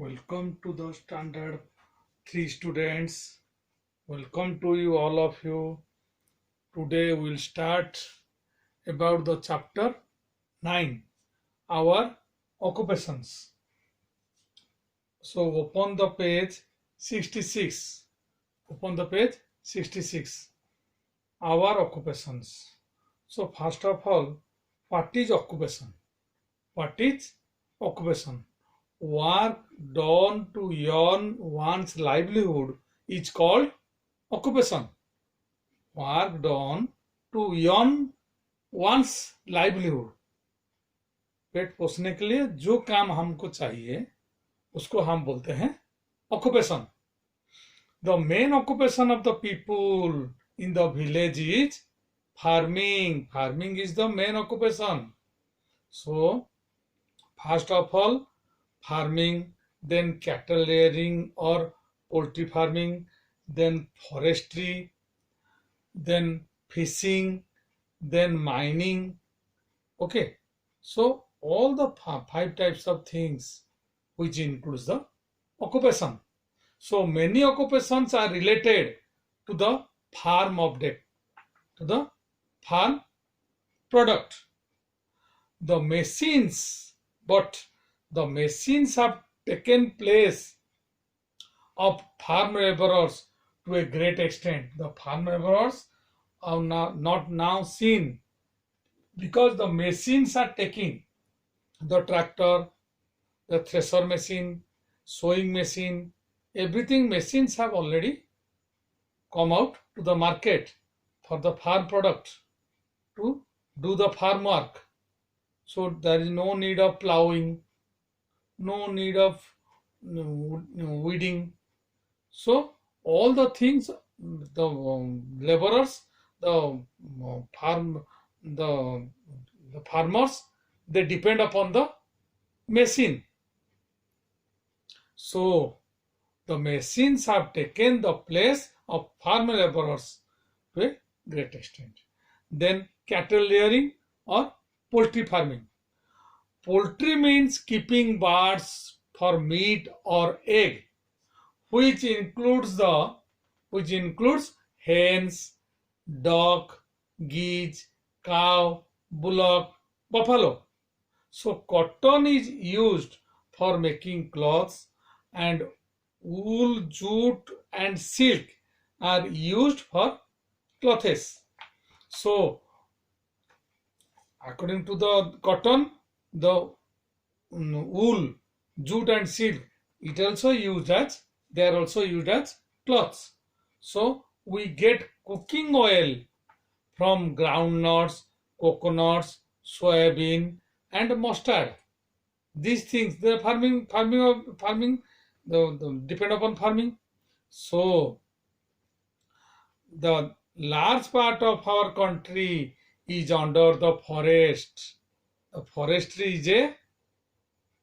Welcome to the Standard 3 students. Welcome to you, all of you. Today we'll start about the chapter 9, our occupations. So open the page 66. Open the page 66. Our occupations. So first of all, what is occupation? What is occupation? Work done to earn one's livelihood is called occupation. Work done to earn one's livelihood. पेट पोसने के लिए जो काम हमको चाहिए उसको हम बोलते हैं occupation. The main occupation of the people in the village is farming. Farming is the main occupation. So first of all, farming, then cattle rearing or poultry farming, then forestry, then fishing, then mining. Okay, so all the 5 types of things which includes the occupation. So many occupations are related to the farm object, to the farm product. The machines have taken place of farm laborers to a great extent. The farm laborers are not now seen because the machines are taking the tractor, the thresher machine, sowing machine, everything. Machines have already come out to the market for the farm product to do the farm work. So there is no need of plowing, no need of weeding. So all the things, the laborers, the farmers, they depend upon the machine. So the machines have taken the place of farm laborers to a great extent. Then cattle rearing or poultry farming. Poultry means keeping birds for meat or egg, which includes hens, duck, geese, cow, bullock, buffalo. So cotton is used for making clothes, and wool, jute, and silk are used for clothes. So according to the cotton, the wool, jute, and silk, they are also used as cloths. So we get cooking oil from groundnuts, coconuts, soybean, and mustard. These things, the farming, the depend upon farming. So the large part of our country is under the forest. The forestry is a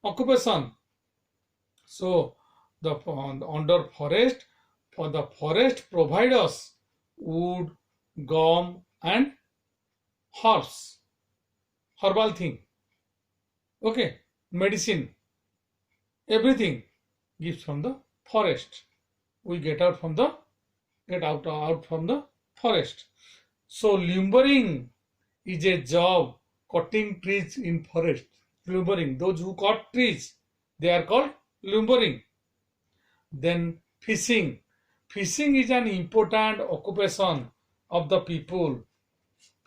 occupation. So the under forest, for the forest provide us wood, gum, and herbs, herbal thing. Okay, medicine, everything gives from the forest. We get out from the forest. So lumbering is a job, cutting trees in forest. Lumbering, those who cut trees, they are called lumbering. Then fishing. Fishing is an important occupation of the people.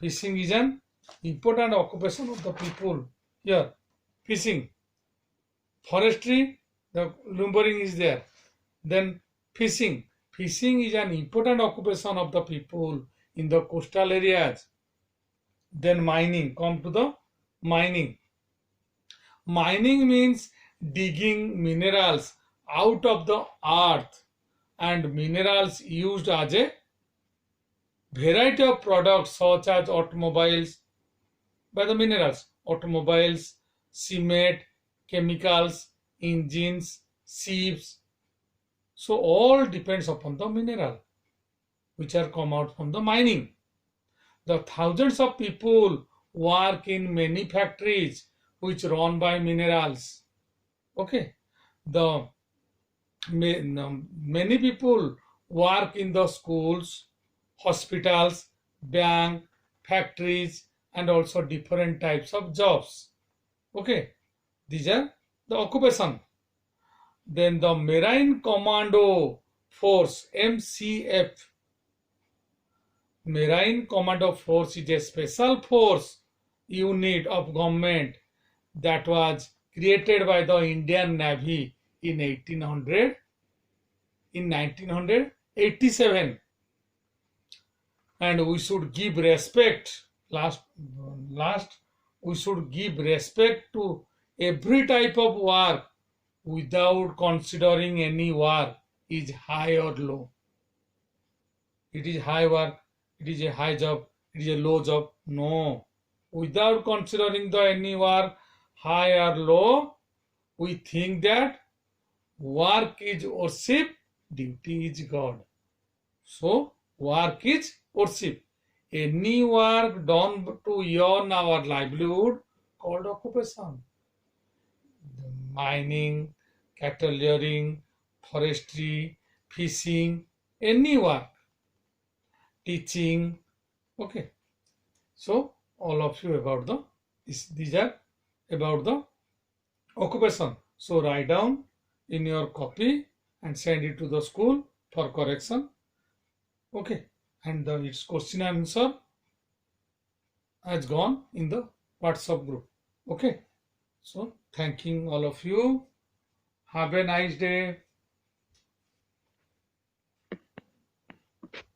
Fishing is an important occupation of the people. Here, fishing. Forestry, the lumbering is there. Then fishing. Fishing is an important occupation of the people in the coastal areas. Then mining. Come to the mining. Mining means digging minerals out of the earth, and minerals used as a variety of products such as automobiles, by the minerals, automobiles, cement, chemicals, engines, ships. So all depends upon the mineral which are come out from the mining. The thousands of people work in many factories which run by minerals. Okay, the Many people work in the schools, hospitals, bank, factories, and also different types of jobs. Okay, these are the occupation. Then the Marine Commando Force, MCF. Marine Commando Force is a special force unit of government that was created by the Indian Navy in 1987, and we should give respect. Last, we should give respect to every type of work without considering any work is high or low. It is high work, it is a high job, it is a low job. No, without considering the any work high or low, we think that work is worship, duty is God. So work is worship. Any work done to earn our livelihood called occupation. Mining, cattle rearing, forestry, fishing, any work, teaching. Okay. So all of you about these are about the occupation. So write down in your copy and send it to the school for correction. Okay, and its question answer has gone in the WhatsApp group. Okay, so thanking all of you. Have a nice day.